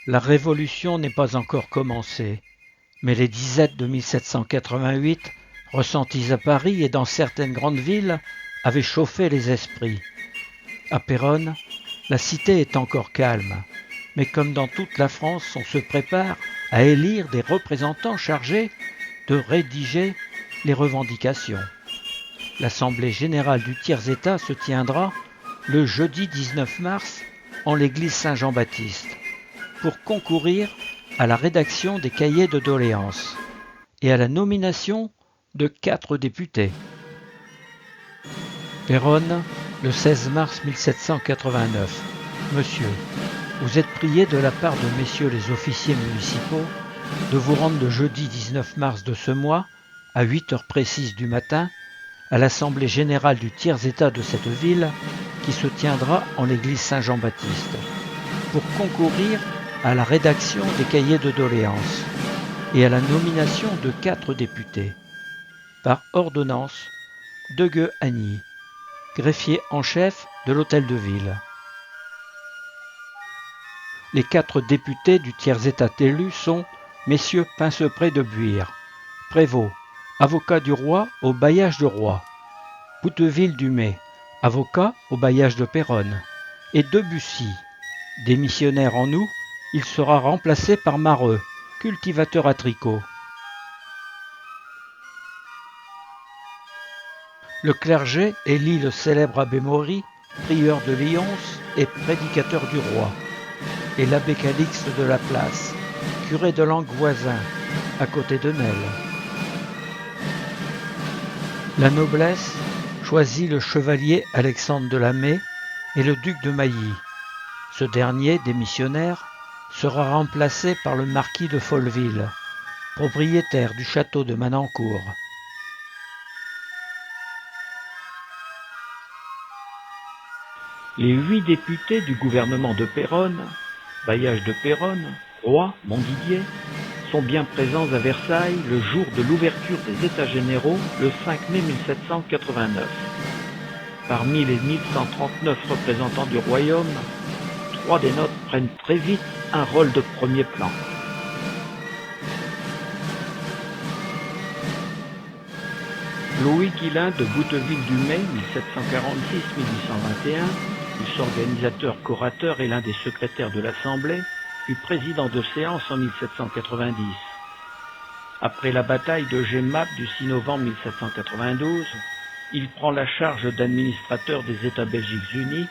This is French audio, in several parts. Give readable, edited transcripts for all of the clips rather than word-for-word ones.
La Révolution n'est pas encore commencée, mais les disettes de 1788, ressenties à Paris et dans certaines grandes villes, avaient chauffé les esprits. À Péronne, la cité est encore calme, mais comme dans toute la France, on se prépare à élire des représentants chargés de rédiger les revendications. L'Assemblée générale du tiers-État se tiendra le jeudi 19 mars en l'église Saint-Jean-Baptiste pour concourir à la rédaction des cahiers de doléances et à la nomination de 4 députés. Péronne, le 16 mars 1789. Monsieur, vous êtes prié de la part de messieurs les officiers municipaux de vous rendre le jeudi 19 mars de ce mois, à 8 heures précises du matin, à l'Assemblée générale du tiers-État de cette ville qui se tiendra en l'église Saint-Jean-Baptiste, pour concourir à la rédaction des cahiers de doléances et à la nomination de 4 députés. Par ordonnance, Degueux-Agny, greffier en chef de l'Hôtel de Ville. Les 4 députés du tiers-État élus sont messieurs Pincepré de Buire, prévôt, avocat du roi au bailliage de Roye, Bouteville-du-Mai, avocat au bailliage de Péronne, et Debussy, démissionnaire en août, il sera remplacé par Mareux, cultivateur à tricot. Le clergé élit le célèbre abbé Maury, prieur de Lyons et prédicateur du roi, et l'abbé Calixte de la Place, curé de Languevoisin, à côté de Nesle. La noblesse choisit le chevalier Alexandre de la May et le duc de Mailly. Ce dernier, démissionnaire, sera remplacé par le marquis de Folleville, propriétaire du château de Manancourt. Les 8 députés du gouvernement de Péronne, bailliage de Péronne, Roye, Montdidier, sont bien présents à Versailles le jour de l'ouverture des États généraux le 5 mai 1789. Parmi les 1139 représentants du royaume, 3 des nôtres prennent très vite un rôle de premier plan. Louis Guillain de Bouteville-du-Mai, 1746-1821, fut organisateur qu'orateur et l'un des secrétaires de l'Assemblée, fut président de séance en 1790. Après la bataille de Jemmapes du 6 novembre 1792, il prend la charge d'administrateur des États Belgiques unis,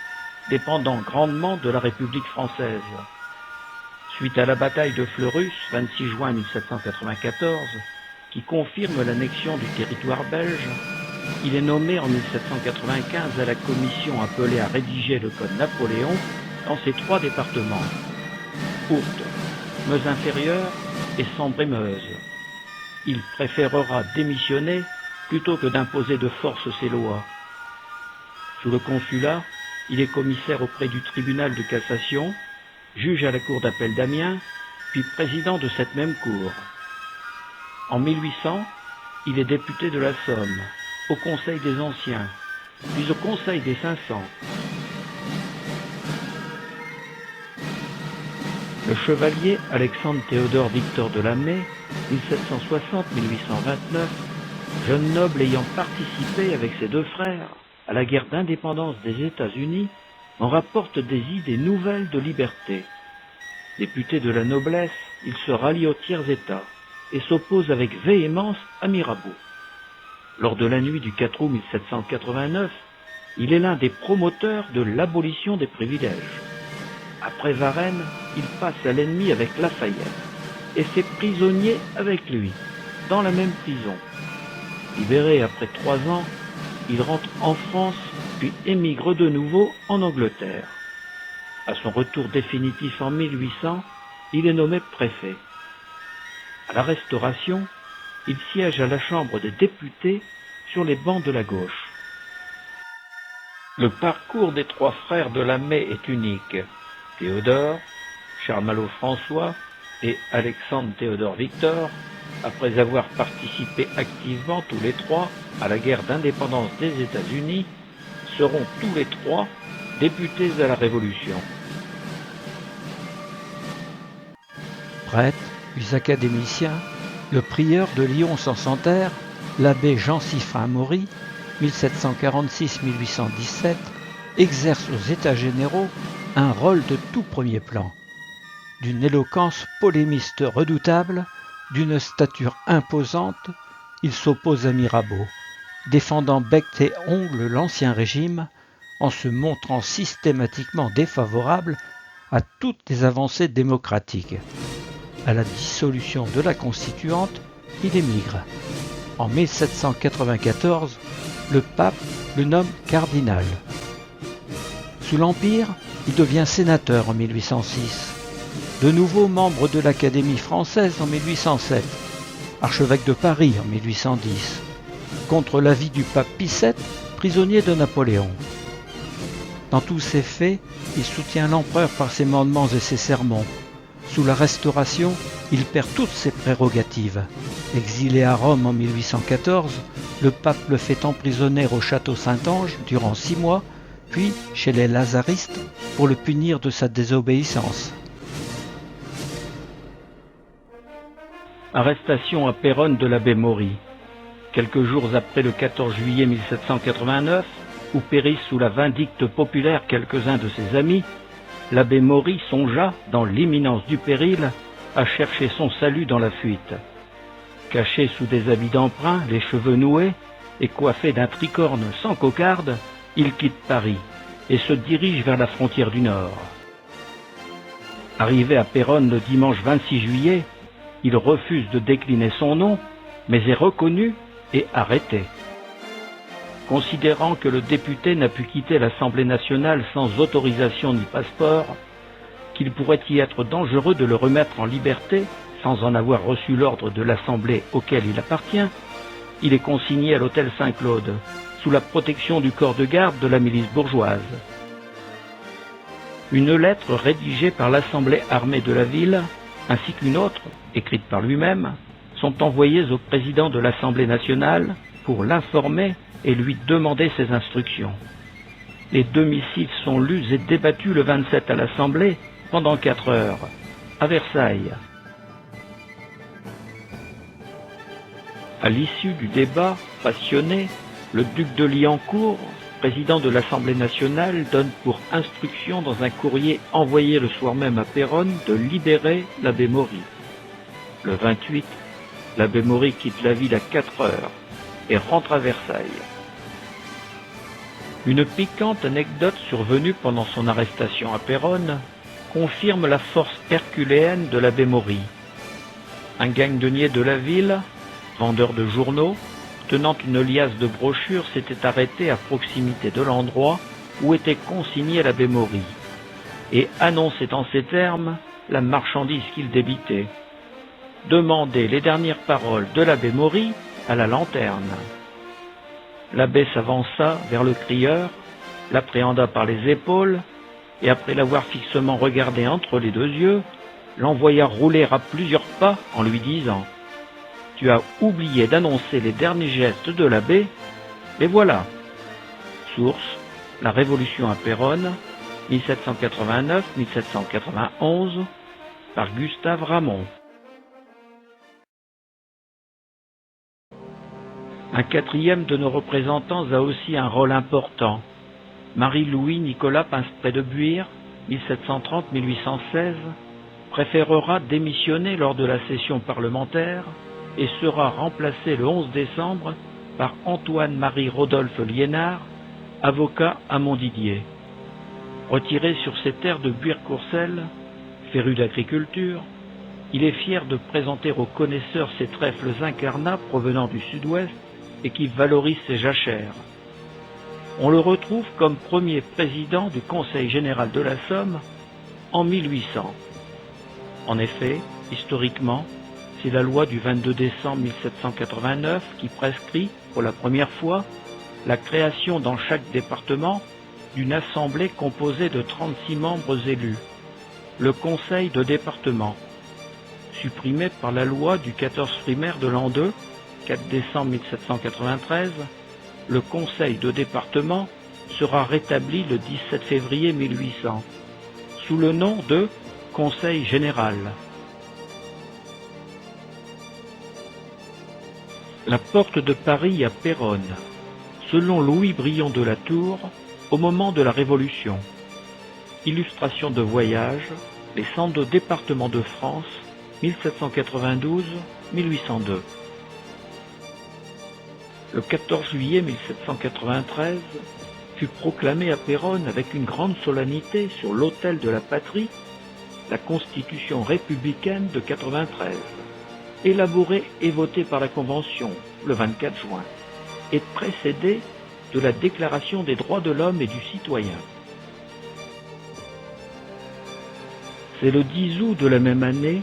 dépendant grandement de la République française. Suite à la bataille de Fleurus, 26 juin 1794, qui confirme l'annexion du territoire belge, il est nommé en 1795 à la commission appelée à rédiger le Code Napoléon dans ses 3 départements, Ourthe, Meuse-Inférieure et Sambre-et-Meuse. Il préférera démissionner plutôt que d'imposer de force ses lois. Sous le consulat, il est commissaire auprès du tribunal de cassation, juge à la cour d'appel d'Amiens, puis président de cette même cour. En 1800, il est député de la Somme, au Conseil des Anciens, puis au Conseil des 500. Le chevalier Alexandre Théodore Victor de la May, 1760-1829, jeune noble ayant participé avec ses 2 frères à la guerre d'indépendance des États-Unis, en rapporte des idées nouvelles de liberté. Député de la noblesse, il se rallie au tiers-État et s'oppose avec véhémence à Mirabeau. Lors de la nuit du 4 août 1789, il est l'un des promoteurs de l'abolition des privilèges. Après Varennes, il passe à l'ennemi avec Lafayette et fait prisonnier avec lui, dans la même prison. Libéré après 3 ans, il rentre en France puis émigre de nouveau en Angleterre. À son retour définitif en 1800, il est nommé préfet. À la Restauration, il siège à la Chambre des députés sur les bancs de la gauche. Le parcours des 3 frères de la May est unique. Théodore, Charles Malo-François et Alexandre Théodore Victor, après avoir participé activement tous les 3 à la guerre d'indépendance des États-Unis, seront tous les 3 députés à la Révolution. prêtres, puis académiciens, le prieur de Lyon-Sancerre, l'abbé Jean-Siffrin Maury, 1746-1817, exerce aux États généraux un rôle de tout premier plan. D'une éloquence polémiste redoutable, d'une stature imposante, il s'oppose à Mirabeau, défendant bec et ongles l'Ancien Régime, en se montrant systématiquement défavorable à toutes les avancées démocratiques. À la dissolution de la Constituante, il émigre. En 1794, le pape le nomme cardinal. Sous l'Empire, il devient sénateur en 1806. De nouveau membre de l'Académie française en 1807. Archevêque de Paris en 1810. Contre l'avis du pape Pie VII, prisonnier de Napoléon. Dans tous ces faits, il soutient l'empereur par ses mandements et ses sermons. Sous la Restauration, il perd toutes ses prérogatives. Exilé à Rome en 1814, le pape le fait emprisonner au château Saint-Ange durant 6 mois, puis chez les Lazaristes pour le punir de sa désobéissance. Arrestation à Péronne de l'abbé Maury. Quelques jours après le 14 juillet 1789, où périssent sous la vindicte populaire quelques-uns de ses amis, l'abbé Maury songea, dans l'imminence du péril, à chercher son salut dans la fuite. Caché sous des habits d'emprunt, les cheveux noués, et coiffé d'un tricorne sans cocarde, il quitte Paris et se dirige vers la frontière du Nord. Arrivé à Péronne le dimanche 26 juillet, il refuse de décliner son nom, mais est reconnu et arrêté. Considérant que le député n'a pu quitter l'Assemblée nationale sans autorisation ni passeport, qu'il pourrait y être dangereux de le remettre en liberté sans en avoir reçu l'ordre de l'Assemblée auquel il appartient, il est consigné à l'hôtel Saint-Claude, sous la protection du corps de garde de la milice bourgeoise. Une lettre rédigée par l'Assemblée armée de la ville, ainsi qu'une autre, écrite par lui-même, sont envoyées au président de l'Assemblée nationale pour l'informer et lui demander ses instructions. Les 2 missives sont lues et débattues le 27 à l'Assemblée pendant 4 heures, à Versailles. À l'issue du débat passionné, le duc de Liancourt, président de l'Assemblée nationale, donne pour instruction dans un courrier envoyé le soir même à Péronne de libérer l'abbé Maury. Le 28, l'abbé Maury quitte la ville à 4 heures et rentre à Versailles. Une piquante anecdote survenue pendant son arrestation à Péronne confirme la force herculéenne de l'abbé Maury. Un gagne-denier de la ville, vendeur de journaux, tenant une liasse de brochures, s'était arrêté à proximité de l'endroit où était consigné l'abbé Maury, et annonçait en ces termes la marchandise qu'il débitait. Demandez les dernières paroles de l'abbé Maury à la lanterne. L'abbé s'avança vers le crieur, l'appréhenda par les épaules, et après l'avoir fixement regardé entre les 2 yeux, l'envoya rouler à plusieurs pas en lui disant « Tu as oublié d'annoncer les derniers gestes de l'abbé, les voilà !» Source, La Révolution à Péronne, 1789-1791, par Gustave Ramon. Un 4e de nos représentants a aussi un rôle important. Marie-Louis Nicolas Pinspré de Buire, 1730-1816, préférera démissionner lors de la session parlementaire et sera remplacé le 11 décembre par Antoine-Marie Rodolphe Liénard, avocat à Montdidier. Retiré sur ses terres de Buire-Courcelles, féru d'agriculture, il est fier de présenter aux connaisseurs ses trèfles incarnats provenant du sud-ouest et qui valorisent ses jachères. On le retrouve comme premier président du Conseil général de la Somme en 1800. En effet, historiquement, c'est la loi du 22 décembre 1789 qui prescrit, pour la première fois, la création dans chaque département d'une assemblée composée de 36 membres élus, le Conseil de département, supprimé par la loi du 14 primaire de l'an 2, 4 décembre 1793, le Conseil de département sera rétabli le 17 février 1800, sous le nom de Conseil général. La porte de Paris à Péronne, selon Louis Brion de la Tour, au moment de la Révolution. Illustration de voyage, les 102 départements de France, 1792-1802. Le 14 juillet 1793 fut proclamée à Péronne avec une grande solennité sur l'autel de la patrie la Constitution républicaine de 93, élaborée et votée par la Convention le 24 juin, et précédée de la Déclaration des droits de l'homme et du citoyen. C'est le 10 août de la même année,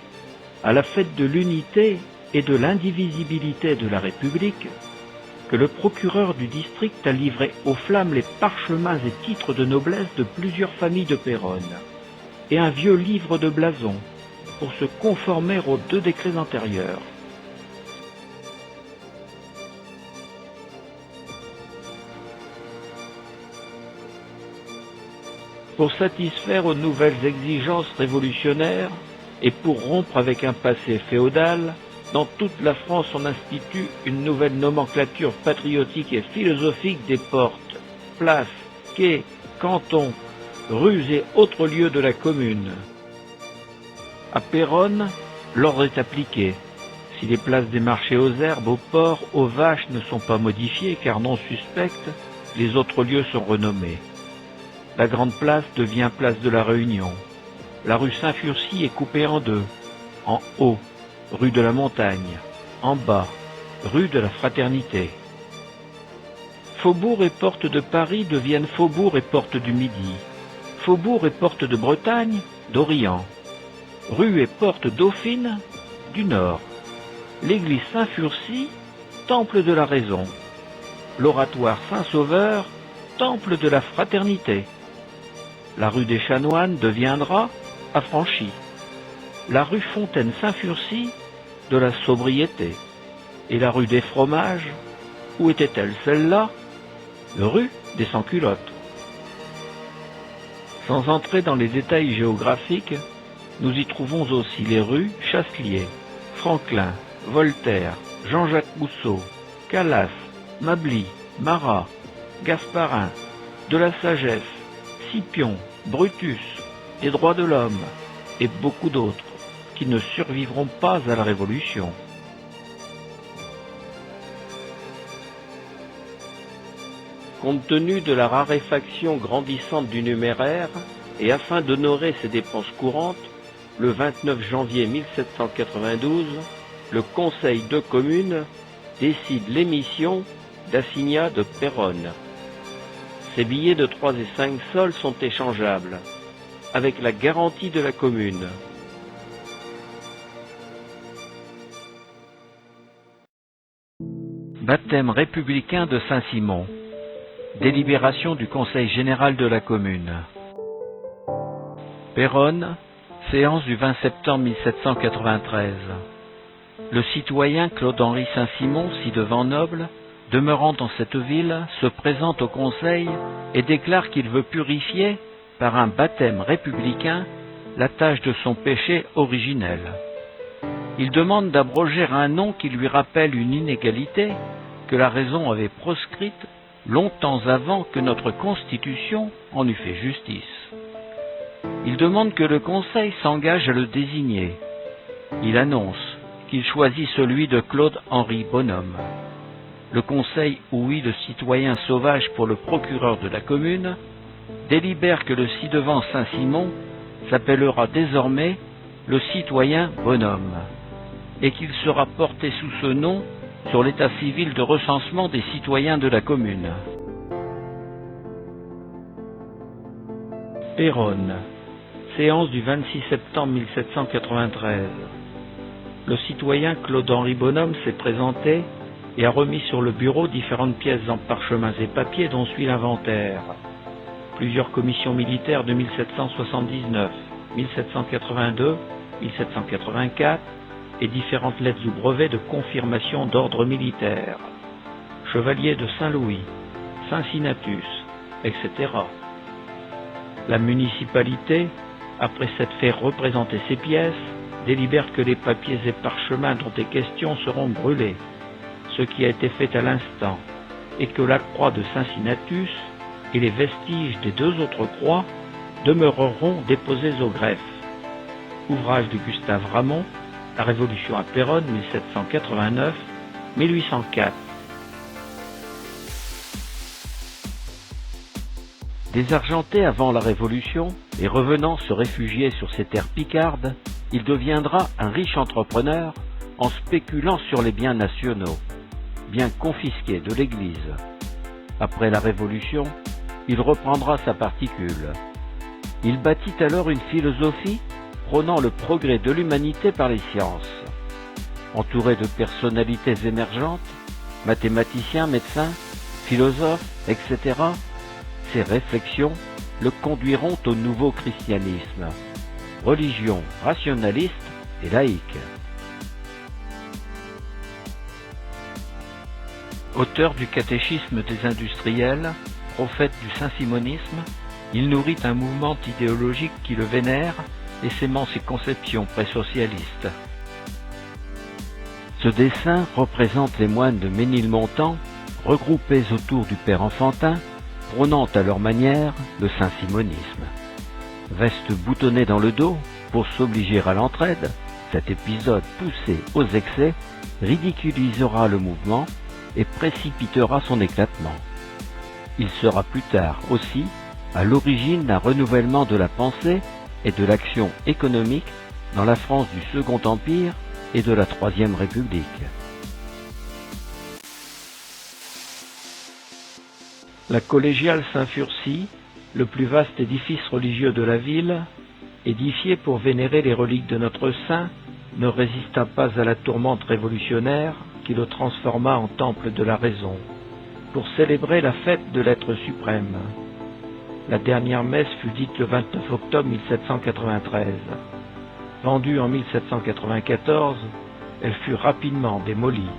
à la fête de l'unité et de l'indivisibilité de la République, que le procureur du district a livré aux flammes les parchemins et titres de noblesse de plusieurs familles de Péronne, et un vieux livre de blasons, pour se conformer aux 2 décrets antérieurs. Pour satisfaire aux nouvelles exigences révolutionnaires et pour rompre avec un passé féodal, dans toute la France on institue une nouvelle nomenclature patriotique et philosophique des portes, places, quais, cantons, rues et autres lieux de la commune. À Péronne, l'ordre est appliqué. Si les places des marchés aux herbes, aux porcs, aux vaches ne sont pas modifiées car non suspectes, les autres lieux sont renommés. La grande place devient place de la Réunion. La rue Saint-Furcy est coupée en 2. En haut, rue de la Montagne. En bas, rue de la Fraternité. Faubourg et porte de Paris deviennent Faubourg et porte du Midi. Faubourg et porte de Bretagne, d'Orient. Rue et porte Dauphine, du Nord. L'église Saint-Furcy, temple de la raison. L'oratoire Saint-Sauveur, temple de la fraternité. La rue des Chanoines deviendra affranchie. La rue Fontaine-Saint-Furcy, de la sobriété. Et la rue des Fromages, où était-elle celle-là? Rue des Sans-Culottes. Sans entrer dans les détails géographiques, nous y trouvons aussi les rues Chaslier, Franklin, Voltaire, Jean-Jacques Rousseau, Calas, Mably, Marat, Gasparin, de la Sagesse, Scipion, Brutus, des droits de l'homme, et beaucoup d'autres, qui ne survivront pas à la Révolution. Compte tenu de la raréfaction grandissante du numéraire, et afin d'honorer ses dépenses courantes, le 29 janvier 1792, le Conseil de commune décide l'émission d'assignats de Péronne. Ces billets de 3 et 5 sols sont échangeables, avec la garantie de la commune. Baptême républicain de Saint-Simon. Délibération du Conseil général de la commune. Péronne, séance du 20 septembre 1793. Le citoyen Claude-Henri Saint-Simon, ci-devant noble, demeurant dans cette ville, se présente au Conseil et déclare qu'il veut purifier, par un baptême républicain, la tâche de son péché originel. Il demande d'abroger un nom qui lui rappelle une inégalité que la raison avait proscrite longtemps avant que notre Constitution en eût fait justice. Il demande que le Conseil s'engage à le désigner. Il annonce qu'il choisit celui de Claude-Henri Bonhomme. Le Conseil ouït le citoyen sauvage pour le procureur de la commune, délibère que le ci-devant Saint-Simon s'appellera désormais le citoyen Bonhomme, et qu'il sera porté sous ce nom sur l'état civil de recensement des citoyens de la commune. Péronne, séance du 26 septembre 1793. Le citoyen Claude-Henri Bonhomme s'est présenté et a remis sur le bureau différentes pièces en parchemins et papiers dont suit l'inventaire. Plusieurs commissions militaires de 1779, 1782, 1784 et différentes lettres ou brevets de confirmation d'ordre militaire. Chevalier de Saint-Louis, Saint-Sinatus, etc. La municipalité, après s'être fait représenter ces pièces, délibère que les papiers et parchemins dont est question seront brûlés. ce qui a été fait à l'instant, et que la croix de Cincinnatus et les vestiges des deux autres croix demeureront déposés au greffe. Ouvrage de Gustave Ramon, La Révolution à Péronne, 1789-1804. Désargenté avant la Révolution et revenant se réfugier sur ses terres picardes, il deviendra un riche entrepreneur en spéculant sur les biens nationaux, biens confisqués de l'Église. Après la Révolution, il reprendra sa particule. Il bâtit alors une philosophie prônant le progrès de l'humanité par les sciences. Entouré de personnalités émergentes, mathématiciens, médecins, philosophes, etc., ses réflexions le conduiront au nouveau christianisme, religion rationaliste et laïque. Auteur du catéchisme des industriels, prophète du saint-simonisme, il nourrit un mouvement idéologique qui le vénère et s'aimant ses conceptions présocialistes. Ce dessin représente les moines de Ménilmontant, regroupés autour du Père Enfantin, prônant à leur manière le saint-simonisme. Veste boutonnée dans le dos pour s'obliger à l'entraide, cet épisode poussé aux excès ridiculisera le mouvement et précipitera son éclatement. Il sera plus tard aussi à l'origine d'un renouvellement de la pensée et de l'action économique dans la France du Second Empire et de la Troisième République. La collégiale Saint-Furcy, le plus vaste édifice religieux de la ville, édifié pour vénérer les reliques de notre saint, ne résista pas à la tourmente révolutionnaire qui le transforma en temple de la raison, pour célébrer la fête de l'être suprême. La dernière messe fut dite le 29 octobre 1793. Vendue en 1794, elle fut rapidement démolie.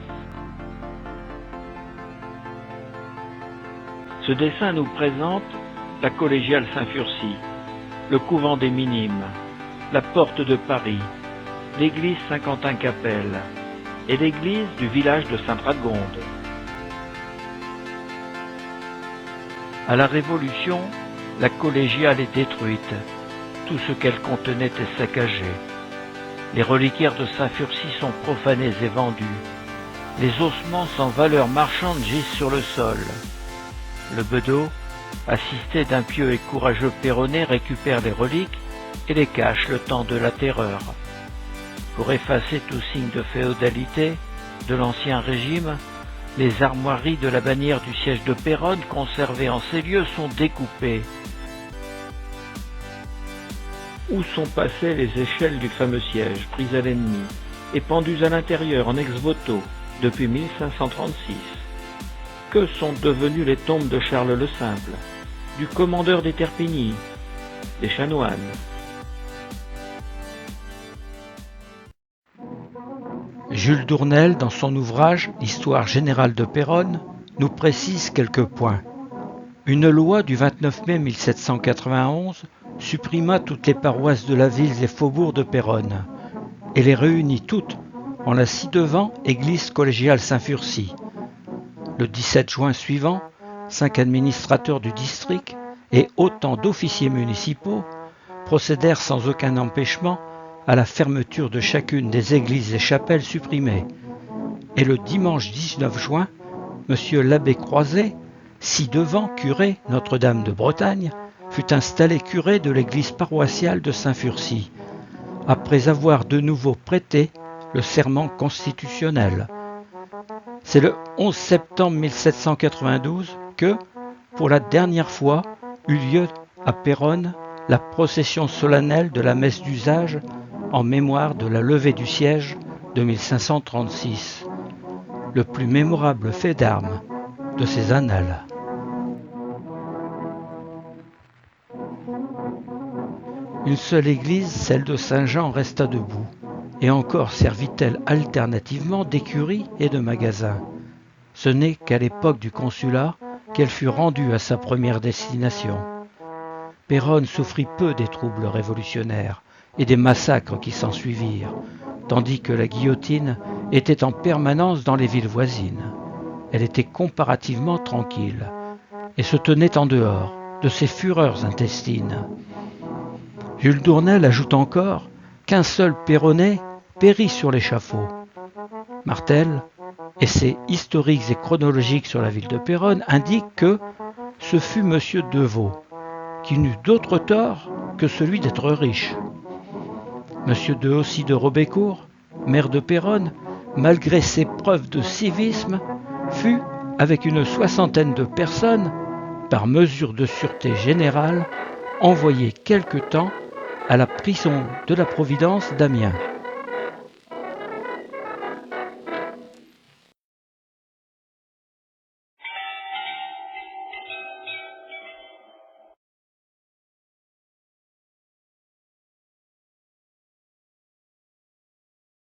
Ce dessin nous présente la collégiale Saint-Furcy, le couvent des Minimes, la porte de Paris, l'église Saint-Quentin-Capelle et l'église du village de Sainte-Radegonde. À la Révolution, la collégiale est détruite, tout ce qu'elle contenait est saccagé. Les reliquaires de Saint-Furcy sont profanés et vendus. Les ossements sans valeur marchande gisent sur le sol. Le bedeau, assisté d'un pieux et courageux Péronais, récupère les reliques et les cache le temps de la terreur. Pour effacer tout signe de féodalité, de l'ancien régime, les armoiries de la bannière du siège de Péronne conservées en ces lieux sont découpées. Où sont passées les échelles du fameux siège, prises à l'ennemi, et pendues à l'intérieur en ex-voto depuis 1536? Que sont devenues les tombes de Charles le Simple, du commandeur des Terpigny, des chanoines? Jules Dournel, dans son ouvrage « Histoire générale de Péronne », nous précise quelques points. Une loi du 29 mai 1791 supprima toutes les paroisses de la ville et faubourgs de Péronne et les réunit toutes en la ci-devant église collégiale Saint-Furcy. Le 17 juin suivant, 5 administrateurs du district et autant d'officiers municipaux procédèrent sans aucun empêchement à la fermeture de chacune des églises et chapelles supprimées. Et le dimanche 19 juin, M. l'abbé Croiset, ci-devant curé Notre-Dame de Bretagne, fut installé curé de l'église paroissiale de Saint-Furcy, après avoir de nouveau prêté le serment constitutionnel. C'est le 11 septembre 1792 que, pour la dernière fois, eut lieu à Péronne la procession solennelle de la messe d'usage en mémoire de la levée du siège de 1536, le plus mémorable fait d'armes de ces annales. Une seule église, celle de Saint-Jean, resta debout, et encore servit-elle alternativement d'écurie et de magasin. Ce n'est qu'à l'époque du consulat qu'elle fut rendue à sa première destination. Péronne souffrit peu des troubles révolutionnaires et des massacres qui s'ensuivirent, tandis que la guillotine était en permanence dans les villes voisines. Elle était comparativement tranquille et se tenait en dehors de ses fureurs intestines. Jules Dournel ajoute encore qu'un seul Péronnet périt sur l'échafaud. Martel, essais historiques et chronologiques sur la ville de Péronne, indique que ce fut M. Deveau, qui n'eut d'autre tort que celui d'être riche. M. de Haussy de Robécourt, maire de Péronne, malgré ses preuves de civisme, fut, avec une soixantaine de personnes, par mesure de sûreté générale, envoyé quelque temps à la prison de la Providence d'Amiens.